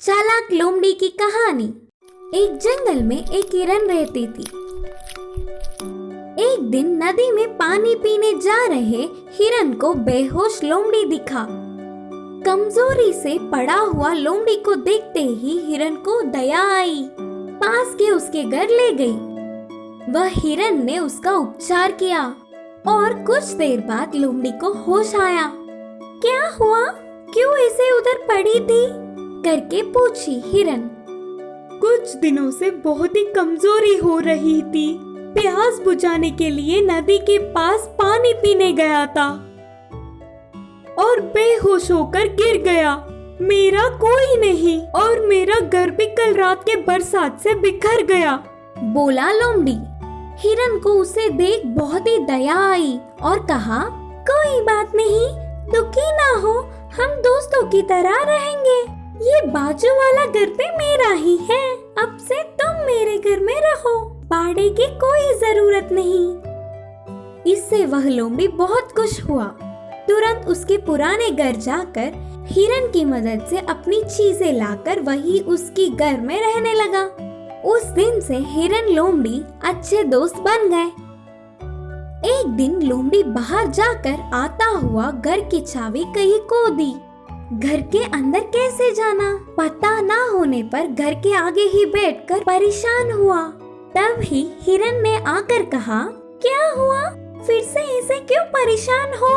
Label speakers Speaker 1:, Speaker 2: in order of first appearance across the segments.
Speaker 1: चालाक लोमड़ी की कहानी। एक जंगल में एक हिरन रहती थी। एक दिन नदी में पानी पीने जा रहे हिरन को बेहोश लोमड़ी दिखा। कमजोरी से पड़ा हुआ लोमड़ी को देखते ही हिरन को दया आई। पास के उसके घर ले गई। वह हिरन ने उसका उपचार किया और कुछ देर बाद लोमड़ी को होश आया। क्या हुआ? क्यों ऐसे उधर पड़ी थी? करके पूछी हिरन।
Speaker 2: कुछ दिनों से बहुत ही कमजोरी हो रही थी। प्यास बुझाने के लिए नदी के पास पानी पीने गया था और बेहोश होकर गिर गया। मेरा कोई नहीं और मेरा घर भी कल रात के बरसात से बिखर गया,
Speaker 1: बोला लोमड़ी। हिरन को उसे देख बहुत ही दया आई और कहा, कोई बात नहीं, दुखी ना हो, हम दोस्तों की तरह रहेंगे। ये बाजू वाला घर पे मेरा ही है। अब से तुम मेरे घर में रहो, बाड़े की कोई जरूरत नहीं। इससे वह लोमड़ी बहुत खुश हुआ। तुरंत उसके पुराने घर जाकर हिरन की मदद से अपनी चीजें लाकर वही उसकी घर में रहने लगा। उस दिन से हिरन लोमड़ी अच्छे दोस्त बन गए। एक दिन लोमड़ी बाहर जाकर आता हुआ घर की चाबी कहीं खो दी। घर के अंदर कैसे जाना पता ना होने पर घर के आगे ही बैठकर परेशान हुआ। तब ही हिरन ने आकर कहा, क्या हुआ? फिर से ऐसे क्यों परेशान हो?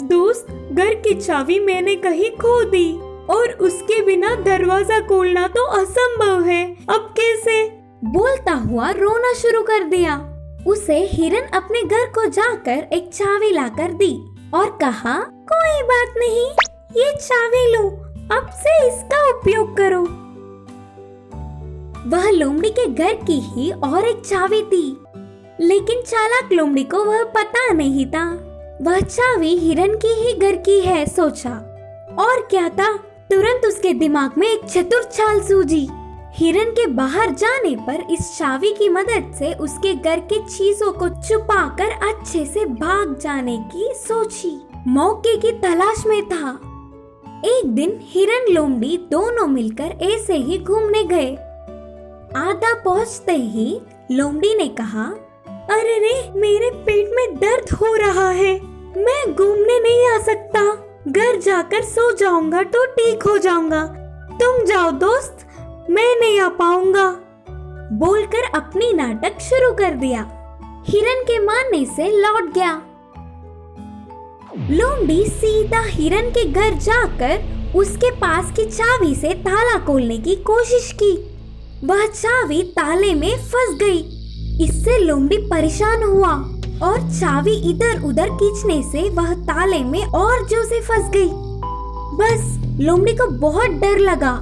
Speaker 2: दोस्त, घर की चाबी मैंने कहीं खो दी और उसके बिना दरवाजा खोलना तो असंभव है। अब कैसे?
Speaker 1: बोलता हुआ रोना शुरू कर दिया। उसे हिरन अपने घर को जाकर एक चाबी लाकर दी और कहा, कोई बात नहीं, ये चाबी लो, अब से इसका उपयोग करो। वह लोमड़ी के घर की ही और एक चाबी थी, लेकिन चालाक लोमड़ी को वह पता नहीं था। वह चाबी हिरन की ही घर की है सोचा। और क्या था, तुरंत उसके दिमाग में एक चतुर चाल सूझी। हिरन के बाहर जाने पर इस चाबी की मदद से उसके घर के चीजों को छुपाकर अच्छे से भाग जाने की सोची। मौके की तलाश में था। एक दिन हिरन लोमड़ी दोनों मिलकर ऐसे ही घूमने गए। आधा पहुंचते ही लोमड़ी ने कहा,
Speaker 2: अरे रे, मेरे पेट में दर्द हो रहा है, मैं घूमने नहीं आ सकता। घर जाकर सो जाऊंगा तो ठीक हो जाऊंगा। तुम जाओ दोस्त, मैं नहीं आ पाऊंगा।
Speaker 1: बोलकर अपनी नाटक शुरू कर दिया। हिरन के मानने से लौट गया। लोमड़ी सीधा हिरन के घर जाकर उसके पास की चाबी से ताला खोलने की कोशिश की। वह चाबी ताले में फंस गई। इससे लोमड़ी परेशान हुआ और चाबी इधर उधर खींचने से वह ताले में और जोर से फंस गई। बस लोमड़ी को बहुत डर लगा।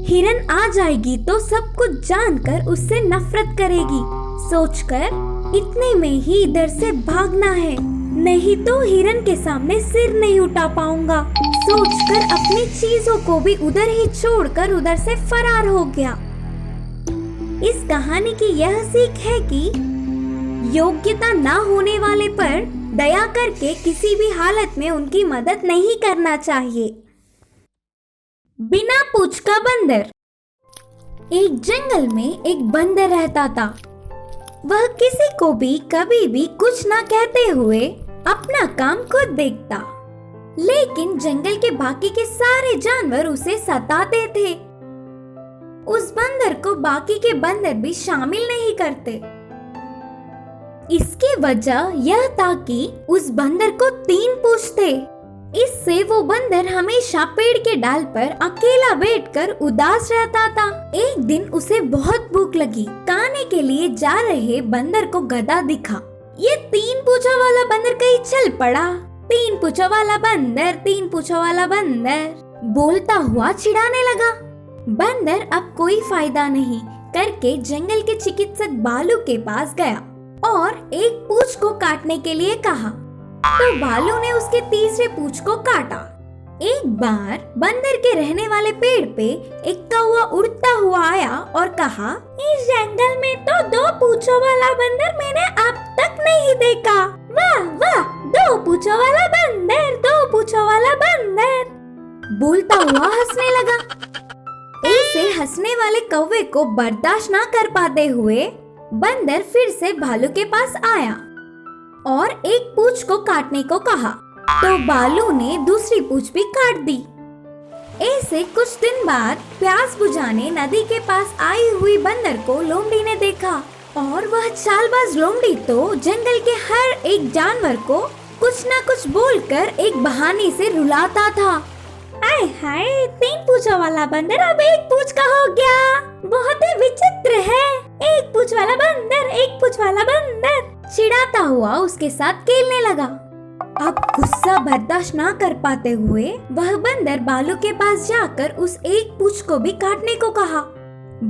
Speaker 1: हिरन आ जाएगी तो सब कुछ जानकर उससे नफरत करेगी। सोचकर इतने में ही इधर से भागना है, नहीं तो हिरन के सामने सिर नहीं उठा पाऊंगा। सोचकर अपनी चीजों को भी उधर ही छोड़कर उधर से फरार हो गया। इस कहानी की यह सीख है कि योग्यता ना होने वाले पर दया करके किसी भी हालत में उनकी मदद नहीं करना चाहिए। बिना पूंछ का बंदर। एक जंगल में एक बंदर रहता था। वह किसी को भी कभी भी कुछ ना कहते हुए अपना काम खुद देखता, लेकिन जंगल के बाकी के सारे जानवर उसे सताते थे। उस बंदर को बाकी के बंदर भी शामिल नहीं करते। इसकी वजह यह था कि उस बंदर को 3 पूंछ थे। इससे वो बंदर हमेशा पेड़ के डाल पर अकेला बैठकर उदास रहता था। एक दिन उसे बहुत भूख लगी। खाने के लिए जा रहे बंदर को गधा दिखा। ये 3 पूंछों वाला बंदर कहीं चल पड़ा। 3 पूंछों वाला बंदर, 3 पूंछों वाला बंदर बोलता हुआ चिढ़ाने लगा। बंदर अब कोई फायदा नहीं करके जंगल के चिकित्सक बालू के पास गया और एक पूंछ को काटने के लिए कहा। तो बालू ने उसके तीसरे पूंछ को काटा। एक बार बंदर के रहने वाले पेड़ पे एक कौवा उड़ता हुआ आया और कहा, इस जंगल में तो 2 पूंछों वाला बंदर मैंने अब तक नहीं देखा। वाह वाह, 2 पूंछों वाला बंदर, 2 पूंछों वाला बंदर। बोलता हुआ हंसने लगा। ऐसे हंसने वाले कौवे को बर्दाश्त ना कर पाते हुए बंदर फिर से भालू के पास आया और एक पूंछ को काटने को कहा, तो भालू ने दूसरी पूंछ भी काट दी। ऐसे कुछ दिन बाद प्यास बुझाने नदी के पास आई हुई बंदर को लोमड़ी ने देखा और वह चालबाज लोमड़ी तो जंगल के हर एक जानवर को कुछ न कुछ बोलकर एक बहाने से रुलाता था। आय हाय, 3 पूंछों वाला बंदर अब 1 पूंछ का हो गया, बहुत ही विचित्र है। 1 पूंछ वाला बंदर, 1 पूंछ वाला बंदर, चिढ़ाता हुआ उसके साथ खेलने लगा। अब गुस्सा बर्दाश्त ना कर पाते हुए वह बंदर भालू के पास जाकर उस 1 पूंछ को भी काटने को कहा।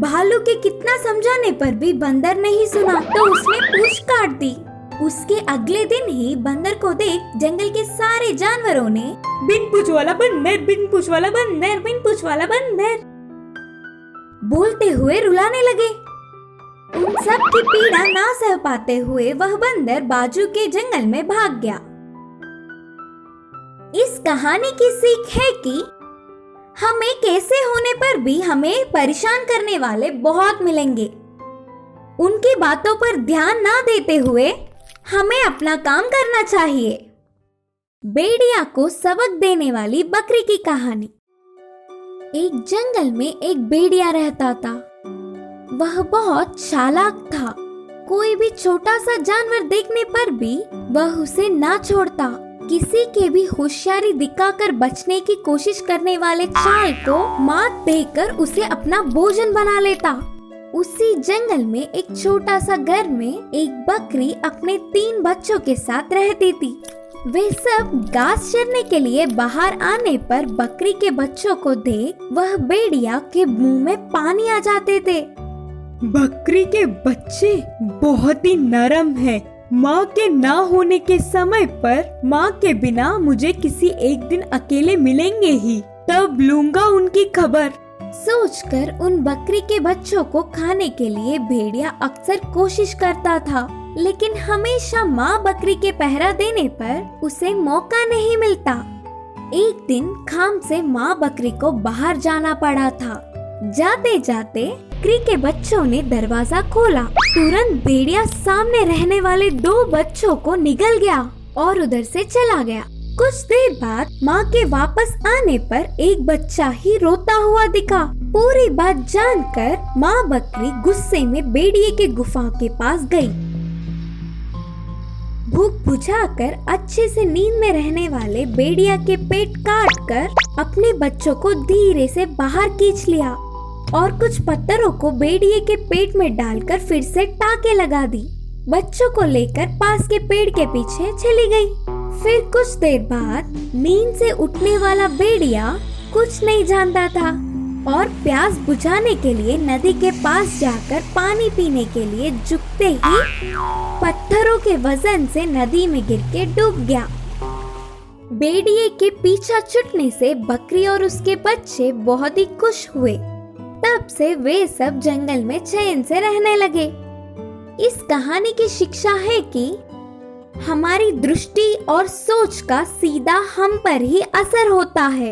Speaker 1: भालू के कितना समझाने पर भी बंदर नहीं सुना, तो उसने पूंछ काट दी। उसके अगले दिन ही बंदर को देख जंगल के सारे जानवरों ने
Speaker 2: बिन पूंछ वाला बंदर, बिन पूंछ वाला बंदर, बिन पूंछ वाला बंदर
Speaker 1: बोलते हुए रुलाने लगे। उन सब की पीड़ा ना सह पाते हुए वह बंदर बाजू के जंगल में भाग गया। इस कहानी की सीख है कि हमें कैसे होने पर भी हमें परेशान करने वाले बहुत मिलेंगे। उनकी बातों पर ध्यान ना देते हुए हमें अपना काम करना चाहिए। भेड़िया को सबक देने वाली बकरी की कहानी। एक जंगल में एक भेड़िया रहता था। वह बहुत चालाक था। कोई भी छोटा सा जानवर देखने पर भी वह उसे ना छोड़ता। किसी के भी होशियारी दिखाकर बचने की कोशिश करने वाले चाल को मात देकर उसे अपना भोजन बना लेता। उसी जंगल में एक छोटा सा घर में एक बकरी अपने 3 बच्चों के साथ रहती थी। वे सब घास चरने के लिए बाहर आने पर बकरी के बच्चों को देख वह भेड़िया के मुंह में पानी आ जाते थे।
Speaker 2: बकरी के बच्चे बहुत ही नरम हैं। माँ के ना होने के समय पर माँ के बिना मुझे किसी एक दिन अकेले मिलेंगे ही, तब लूंगा उनकी खबर।
Speaker 1: सोचकर उन बकरी के बच्चों को खाने के लिए भेड़िया अक्सर कोशिश करता था, लेकिन हमेशा माँ बकरी के पहरा देने पर उसे मौका नहीं मिलता। एक दिन काम से माँ बकरी को बाहर जाना पड़ा था। जाते जाते बकरी के बच्चों ने दरवाजा खोला। तुरंत भेड़िया सामने रहने वाले 2 बच्चों को निगल गया और उधर से चला गया। कुछ देर बाद माँ के वापस आने पर एक बच्चा ही रोता हुआ दिखा। पूरी बात जानकर माँ बकरी गुस्से में भेड़िए के गुफा के पास गई। भूख बुझाकर अच्छे से नींद में रहने वाले भेड़िया के पेट काटकर अपने बच्चों को धीरे से बाहर खींच लिया और कुछ पत्थरों को भेड़िए के पेट में डालकर फिर से टाके लगा दी। बच्चों को लेकर पास के पेड़ के पीछे चली गई। फिर कुछ देर बाद नींद से उठने वाला भेड़िया कुछ नहीं जानता था और प्यास बुझाने के लिए नदी के पास जाकर पानी पीने के लिए झुकते ही पत्थरों के वजन से नदी में गिर के डूब गया। भेड़िए के पीछा छूटने से बकरी और उसके बच्चे बहुत ही खुश हुए। तब से वे सब जंगल में चैन से रहने लगे। इस कहानी की शिक्षा है कि हमारी दृष्टि और सोच का सीधा हम पर ही असर होता है।